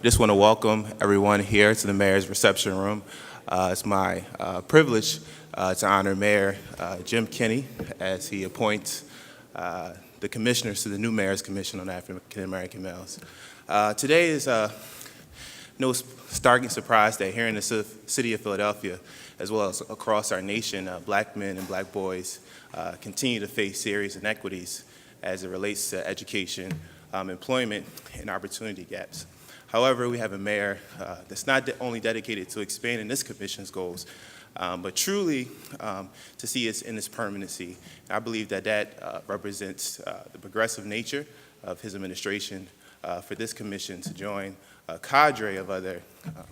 just want to welcome everyone here to the Mayor's reception room. It's my privilege to honor Mayor Jim Kenney as he appoints the commissioners to the new Mayor's Commission on African American Males. Today is no startling surprise that here in the city of Philadelphia, as well as across our nation, black men and black boys continue to face serious inequities as it relates to education, employment, and opportunity gaps. However, we have a mayor that's not only dedicated to expanding this commission's goals, but truly to see us in its permanency. I believe that represents the progressive nature of his administration for this commission to join a cadre of other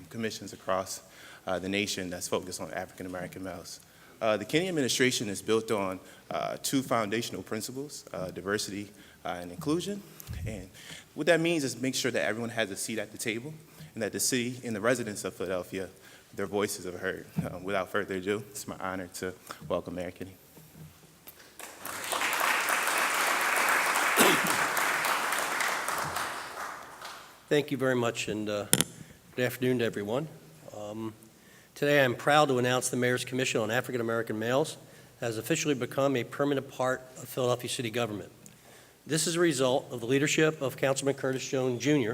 commissions across the nation that's focused on African American males. The Kenney administration is built on two foundational principles, diversity and inclusion. And what that means is make sure that everyone has a seat at the table and that the city and the residents of Philadelphia, their voices are heard. Without further ado, it's my honor to welcome Mayor Kenney. Thank you very much, and good afternoon to everyone. Today I'm proud to announce the Mayor's Commission on African American Males has officially become a permanent part of Philadelphia City government. This is a result of the leadership of Councilman Curtis Jones Jr.,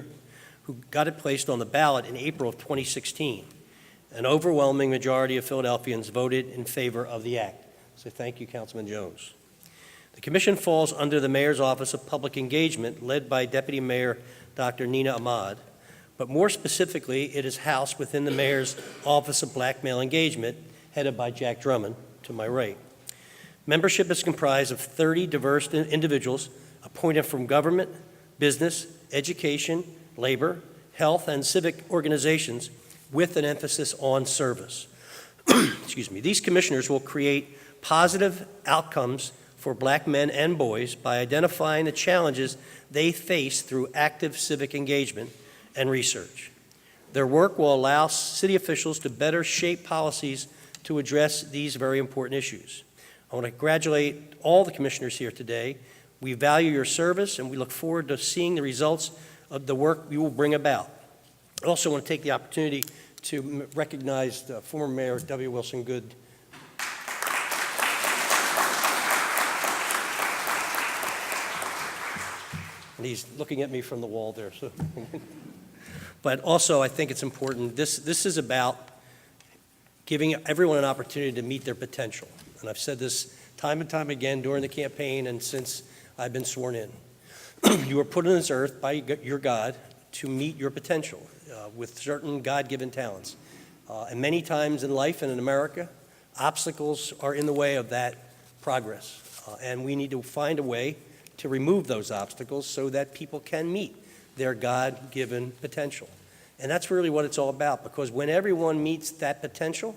who got it placed on the ballot in April of 2016. An overwhelming majority of Philadelphians voted in favor of the act. So thank you, Councilman Jones. The commission falls under the Mayor's Office of Public Engagement, led by Deputy Mayor Dr. Nina Ahmad, but more specifically, it is housed within the Mayor's Office of Black Male Engagement, headed by Jack Drummond, to my right. Membership is comprised of 30 diverse individuals appointed from government, business, education, labor, health, and civic organizations with an emphasis on service. Excuse me. These commissioners will create positive outcomes for black men and boys by identifying the challenges they face through active civic engagement and research. Their work will allow city officials to better shape policies to address these very important issues. I want to congratulate all the commissioners here today. We value your service, and we look forward to seeing the results of the work you will bring about. I also want to take the opportunity to recognize former Mayor W. Wilson Goode. And he's looking at me from the wall there. So. But also, I think it's important. This is about giving everyone an opportunity to meet their potential. And I've said this time and time again during the campaign and since I've been sworn in. You were put on this earth by your God to meet your potential with certain God-given talents. And many times in life and in America, obstacles are in the way of that progress. And we need to find a way to remove those obstacles so that people can meet their God-given potential. And that's really what it's all about, because when everyone meets that potential,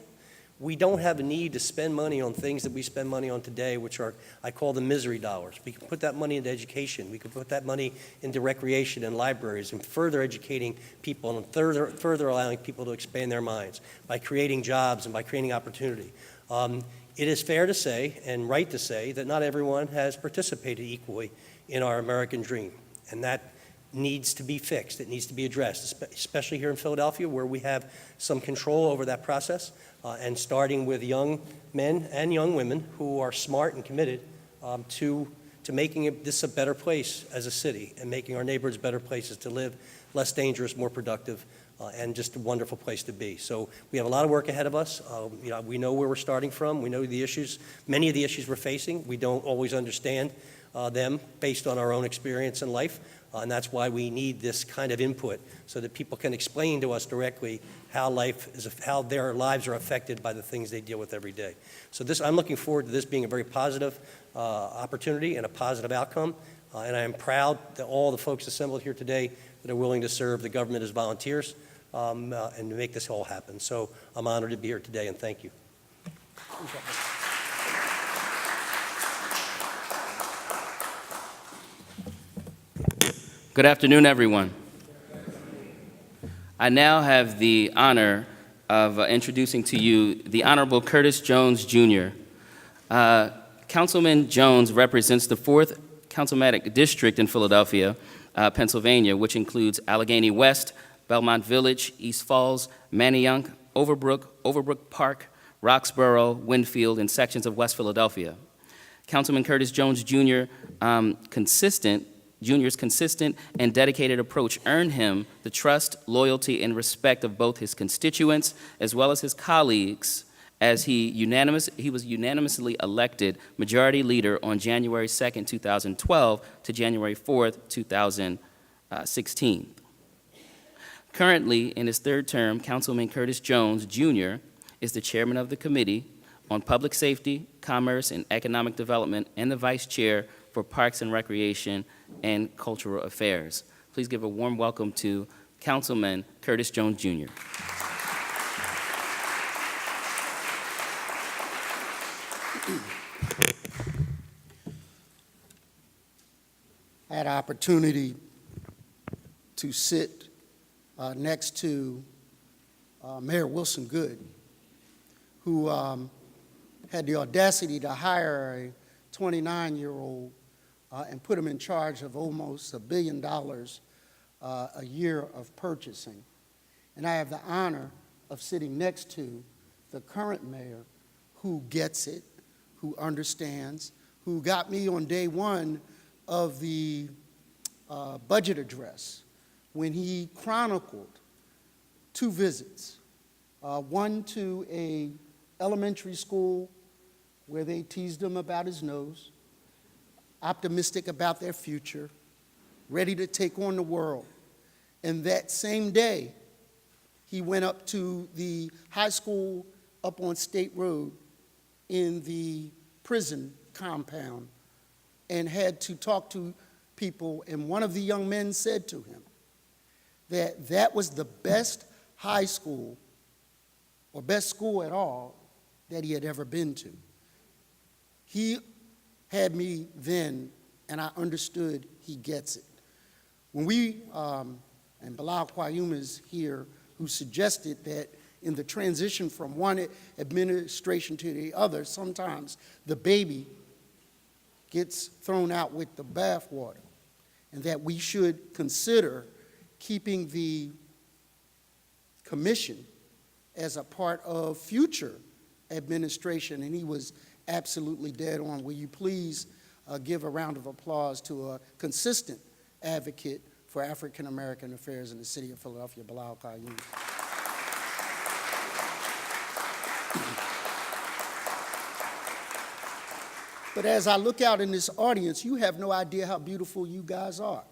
we don't have a need to spend money on things that we spend money on today, which are, I call them misery dollars. We can put that money into education. We can put that money into recreation and libraries and further educating people and further allowing people to expand their minds by creating jobs and by creating opportunity. It is fair to say and right to say that not everyone has participated equally in our American dream, and that needs to be fixed. It needs to be addressed, especially here in Philadelphia, where we have some control over that process, and starting with young men and young women who are smart and committed to making this a better place as a city and making our neighborhoods better places to live, less dangerous, more productive, and just a wonderful place to be. So we have a lot of work ahead of us. We know where we're starting from. We know the issues, many of the issues we're facing. We don't always understand them based on our own experience in life. And that's why we need this kind of input so that people can explain to us directly how how their lives are affected by the things they deal with every day. So I'm looking forward to this being a very positive opportunity and a positive outcome. And I am proud that all the folks assembled here today that are willing to serve the government as volunteers and to make this all happen. So I'm honored to be here today, and thank you. Good afternoon, everyone. I now have the honor of introducing to you the Honorable Curtis Jones, Jr. Councilman Jones represents the 4th Councilmanic District in Philadelphia, Pennsylvania, which includes Allegheny West, Belmont Village, East Falls, Manayunk, Overbrook Park, Roxborough, Winfield, and sections of West Philadelphia. Councilman Curtis Jones Jr.'s consistent and dedicated approach earned him the trust, loyalty, and respect of both his constituents as well as his colleagues as he was unanimously elected Majority Leader on January 2nd, 2012 to January 4th, 2016. Currently, in his third term, Councilman Curtis Jones Jr. is the Chairman of the Committee on Public Safety, Commerce, and Economic Development and the Vice Chair for Parks and Recreation and Cultural Affairs. Please give a warm welcome to Councilman Curtis Jones Jr. I had an opportunity to sit next to Mayor Wilson Goode, who had the audacity to hire a 29-year-old and put him in charge of almost $1 billion a year of purchasing. And I have the honor of sitting next to the current mayor who gets it, who understands, who got me on day one of the budget address when he chronicled 2 visits, one to a elementary school where they teased him about his nose, optimistic about their future, ready to take on the world. And that same day, he went up to the high school up on State Road in the prison compound and had to talk to people, and one of the young men said to him that that was the best high school or best school at all that he had ever been to. He had me then, and I understood he gets it. When we, and Bilal Qayyum is here, who suggested that in the transition from one administration to the other, sometimes the baby gets thrown out with the bathwater, and that we should consider keeping the commission as a part of future administration, and he was absolutely dead on. Will you please give a round of applause to a consistent advocate for African American affairs in the city of Philadelphia, Bilal Qayyum. But as I look out in this audience, you have no idea how beautiful you guys are.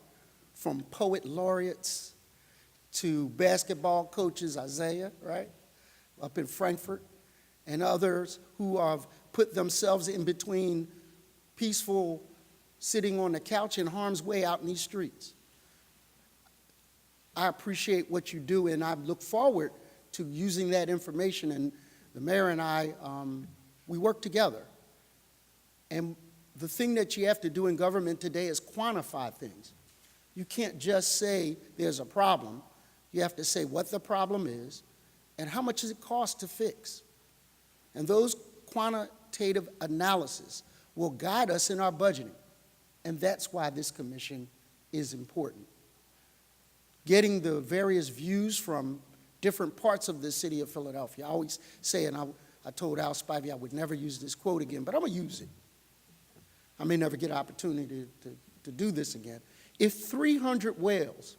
From poet laureates to basketball coaches, Isaiah, right, up in Frankfurt, and others who have put themselves in between peaceful sitting on the couch in harm's way out in these streets. I appreciate what you do, and I look forward to using that information. And the mayor and I, we work together. And the thing that you have to do in government today is quantify things. You can't just say there's a problem. You have to say what the problem is and how much does it cost to fix. And those quantitative analysis will guide us in our budgeting. And that's why this commission is important. Getting the various views from different parts of the city of Philadelphia. I always say, and I told Al Spivey I would never use this quote again, but I'm going to use it. I may never get an opportunity to do this again. If 300 whales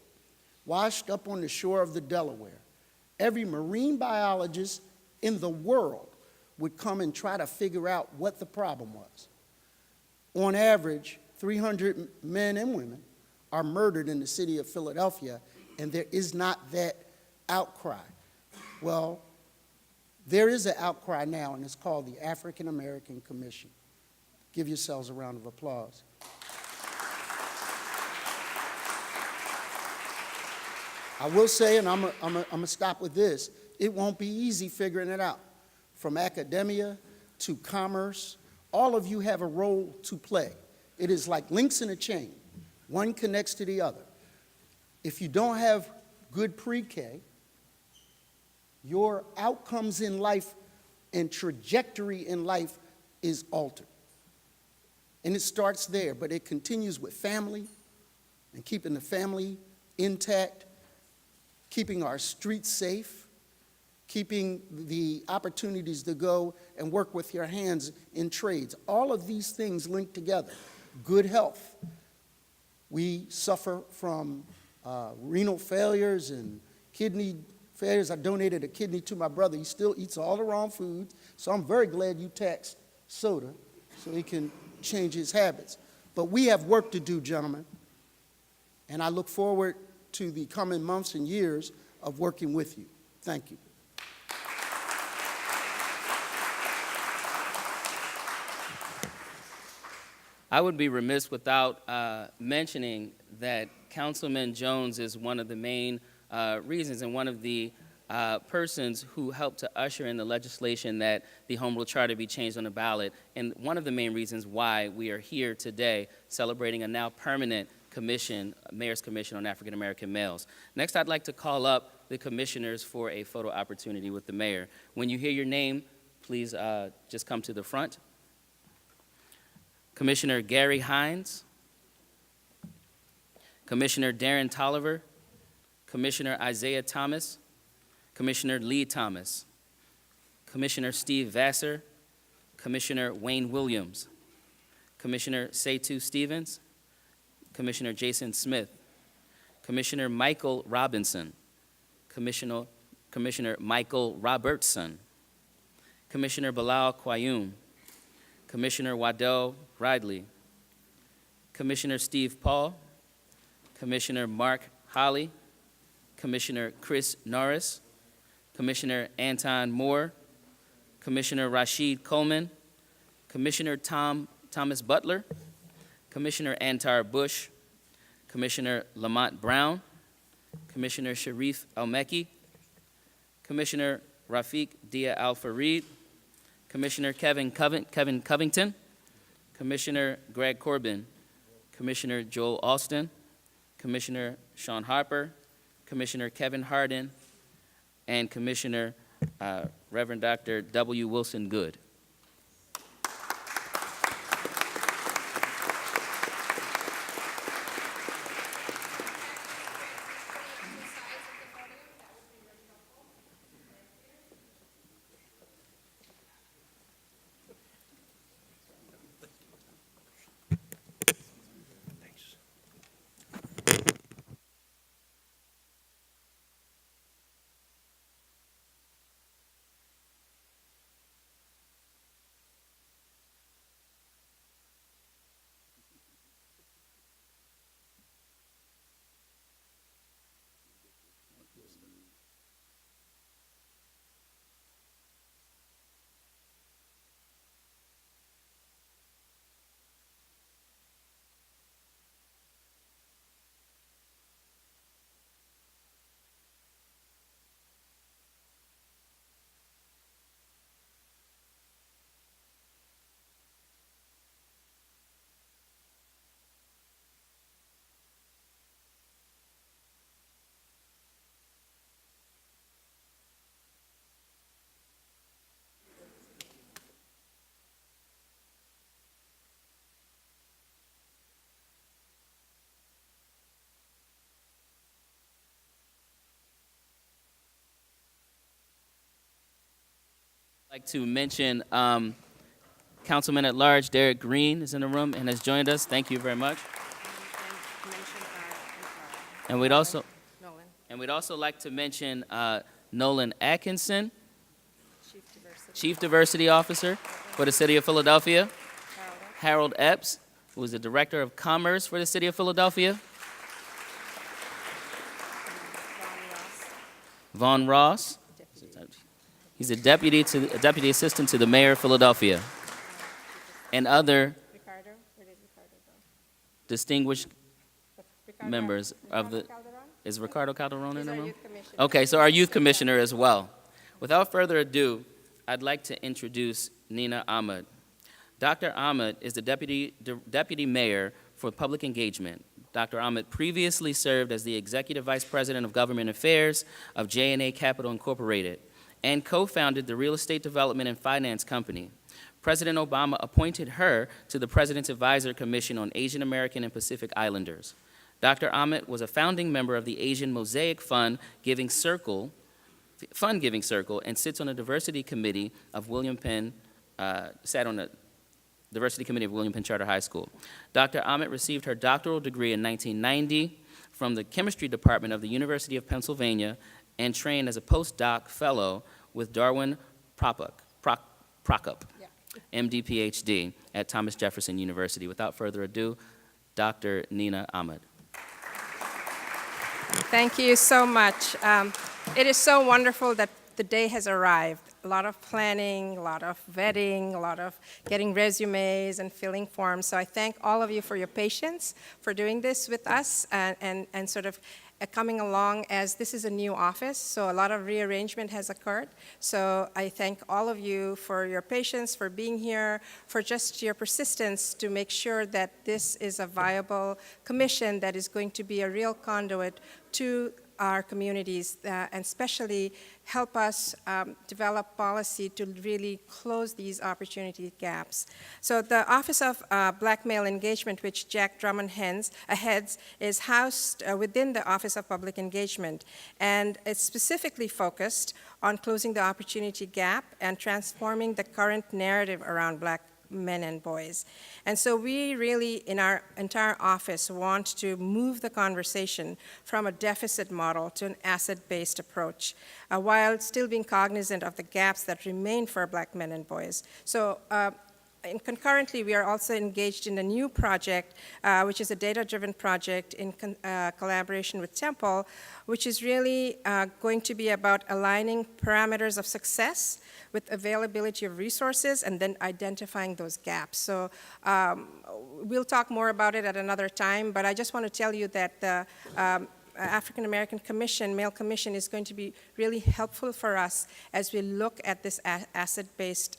washed up on the shore of the Delaware, every marine biologist in the world would come and try to figure out what the problem was. On average, 300 men and women are murdered in the city of Philadelphia, and there is not that outcry. Well, there is an outcry now, and it's called the African American Commission. Give yourselves a round of applause. I will say, and I'm gonna stop with this, it won't be easy figuring it out. From academia to commerce, all of you have a role to play. It is like links in a chain. One connects to the other. If you don't have good pre-K, your outcomes in life and trajectory in life is altered. And it starts there, but it continues with family and keeping the family intact. keeping our streets safe, keeping the opportunities to go and work with your hands in trades. All of these things linked together. Good health. We suffer from renal failures and kidney failures. I donated a kidney to my brother. He still eats all the wrong foods, so I'm very glad you taxed soda so he can change his habits. But we have work to do, gentlemen, and I look forward to the coming months and years of working with you. Thank you. I would be remiss without mentioning that Councilman Jones is one of the main reasons and one of the persons who helped to usher in the legislation that the Home Rule Charter be changed on the ballot, and one of the main reasons why we are here today celebrating a now permanent commission, Mayor's Commission on African American Males. Next, I'd like to call up the commissioners for a photo opportunity with the mayor. When you hear your name, please just come to the front. Commissioner Gary Hines, Commissioner Darren Tolliver, Commissioner Isaiah Thomas, Commissioner Lee Thomas, Commissioner Steve Vassar, Commissioner Wayne Williams, Commissioner Seitu Stevens, Commissioner Jason Smith, Commissioner Michael Robinson, Commissioner Michael Robertson, Commissioner Bilal Qayyum, Commissioner Waddell Ridley, Commissioner Steve Paul, Commissioner Mark Holly, Commissioner Chris Norris, Commissioner Anton Moore, Commissioner Rashiid Coleman, Commissioner Thomas Butler, Commissioner Antar Bush, Commissioner LaMont Brown, Commissioner Sharif Al-Mekki, Commissioner Rafiq Diya Al-Fareed, Commissioner Kevin Covington, Commissioner Greg Corbin, Commissioner Joel Austin, Commissioner Sean Harper, Commissioner Kevin Hardin, and Commissioner Reverend Dr. W. Wilson Good. I'd like to mention Councilman at Large Derek Green is in the room and has joined us. Thank you very much. And we'd also like to mention Nolan Atkinson, Chief Diversity Officer for the City of Philadelphia, Harold Epps, who is the Director of Commerce for the City of Philadelphia, Vaughn Ross. He's a deputy assistant to the mayor of Philadelphia, and other distinguished members of the. Is Ricardo Calderon in the room? Okay, so our youth commissioner as well. Without further ado, I'd like to introduce Nina Ahmed. Dr. Ahmed is the deputy mayor for public engagement. Dr. Ahmed previously served as the executive vice president of government affairs of J&A Capital Incorporated, and co-founded the real estate development and finance company. President Obama appointed her to the President's Advisory Commission on Asian American and Pacific Islanders. Dr. Ahmed was a founding member of the Asian Mosaic Fund Giving Circle, and sits on the diversity committee of William Penn, sat on the diversity committee of William Penn Charter High School. Dr. Ahmed received her doctoral degree in 1990 from the chemistry department of the University of Pennsylvania and trained as a postdoc fellow with Darwin Prokop, MD, PhD, at Thomas Jefferson University. Without further ado, Dr. Nina Ahmed. Thank you so much. It is so wonderful that the day has arrived. A lot of planning, a lot of vetting, a lot of getting resumes and filling forms. So I thank all of you for your patience, for doing this with us, and sort of coming along, as this is a new office, so a lot of rearrangement has occurred. So I thank all of you for your patience, for being here, for just your persistence to make sure that this is a viable commission that is going to be a real conduit to our communities, and especially help us develop policy to really close these opportunity gaps. So the Office of Black Male Engagement, which Jack Drummond heads, is housed within the Office of Public Engagement, and it's specifically focused on closing the opportunity gap and transforming the current narrative around Black men and boys. And so we really, in our entire office, want to move the conversation from a deficit model to an asset-based approach, while still being cognizant of the gaps that remain for Black men and boys. So and concurrently, we are also engaged in a new project, which is a data-driven project in collaboration with Temple, which is really going to be about aligning parameters of success with availability of resources and then identifying those gaps. So we'll talk more about it at another time, but I just want to tell you that the African American Commission, Male Commission, is going to be really helpful for us as we look at this asset-based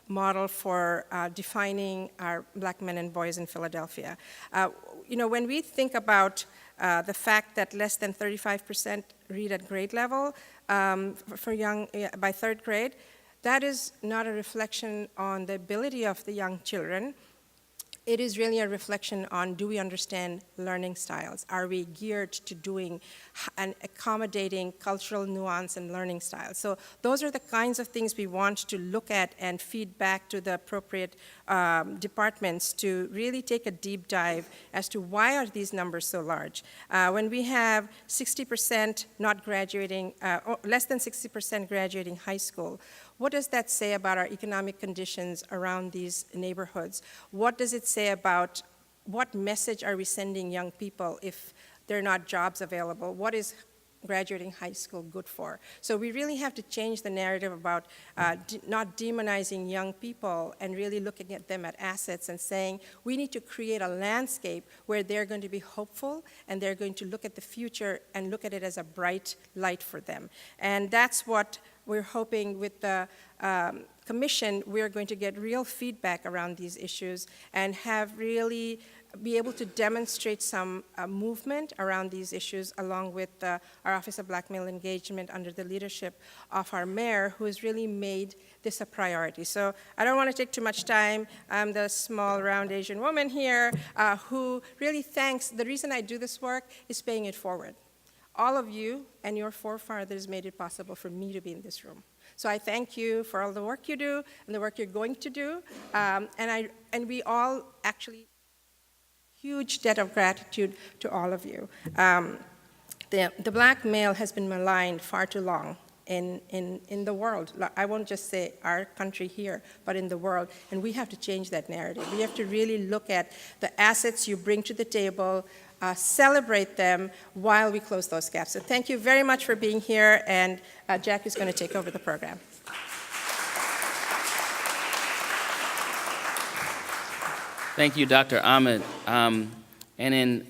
model for defining our Black men and boys in Philadelphia. When we think about the fact that less than 35% read at grade level for young by third grade, that is not a reflection on the ability of the young children. It is really a reflection on, do we understand learning styles? Are we geared to doing and accommodating cultural nuance and learning styles? So those are the kinds of things we want to look at and feed back to the appropriate departments to really take a deep dive as to why are these numbers so large. When we have 60% not graduating, or less than 60% graduating high school, what does that say about our economic conditions around these neighborhoods? What does it say about what message are we sending young people if there are not jobs available? What is graduating high school good for? So we really have to change the narrative about not demonizing young people and really looking at them as assets and saying we need to create a landscape where they're going to be hopeful and they're going to look at the future and look at it as a bright light for them. And that's what we're hoping with the commission, we're going to get real feedback around these issues and have really be able to demonstrate some movement around these issues along with our Office of Black Male Engagement under the leadership of our mayor, who has really made this a priority. So I don't want to take too much time. I'm the small, round Asian woman here who really thanks. The reason I do this work is paying it forward. All of you and your forefathers made it possible for me to be in this room. So I thank you for all the work you do and the work you're going to do. And we all actually, huge debt of gratitude to all of you. The black male has been maligned far too long in the world. I won't just say our country here, but in the world. And we have to change that narrative. We have to really look at the assets you bring to the table, celebrate them while we close those gaps. So thank you very much for being here, and Jack is going to take over the program. Thank you, Dr. Ahmed. And in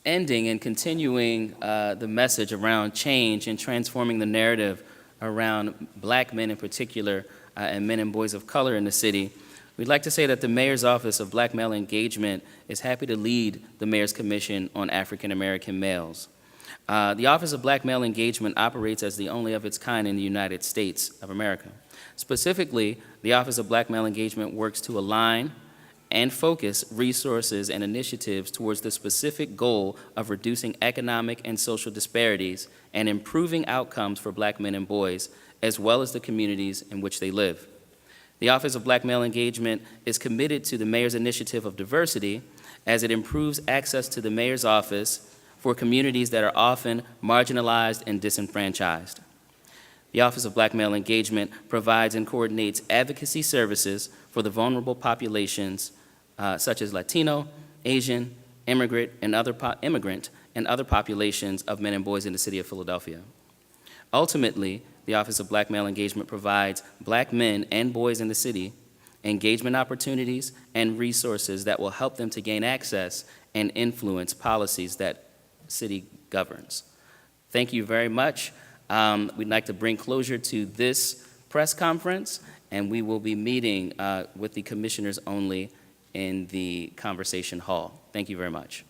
ending and continuing the message around change and transforming the narrative around Black men in particular and men and boys of color in the city, we'd like to say that the Mayor's Office of Black Male Engagement is happy to lead the Mayor's Commission on African American Males. The Office of Black Male Engagement operates as the only of its kind in the United States of America. Specifically, the Office of Black Male Engagement works to align and focus resources and initiatives towards the specific goal of reducing economic and social disparities and improving outcomes for Black men and boys, as well as the communities in which they live. The Office of Black Male Engagement is committed to the Mayor's Initiative of Diversity as it improves access to the Mayor's office for communities that are often marginalized and disenfranchised. The Office of Black Male Engagement provides and coordinates advocacy services for the vulnerable populations such as Latino, Asian, immigrant, and other populations of men and boys in the city of Philadelphia. Ultimately, the Office of Black Male Engagement provides Black men and boys in the city engagement opportunities and resources that will help them to gain access and influence policies that city governs. Thank you very much. We'd like to bring closure to this press conference, and we will be meeting with the commissioners only in the conversation hall. Thank you very much.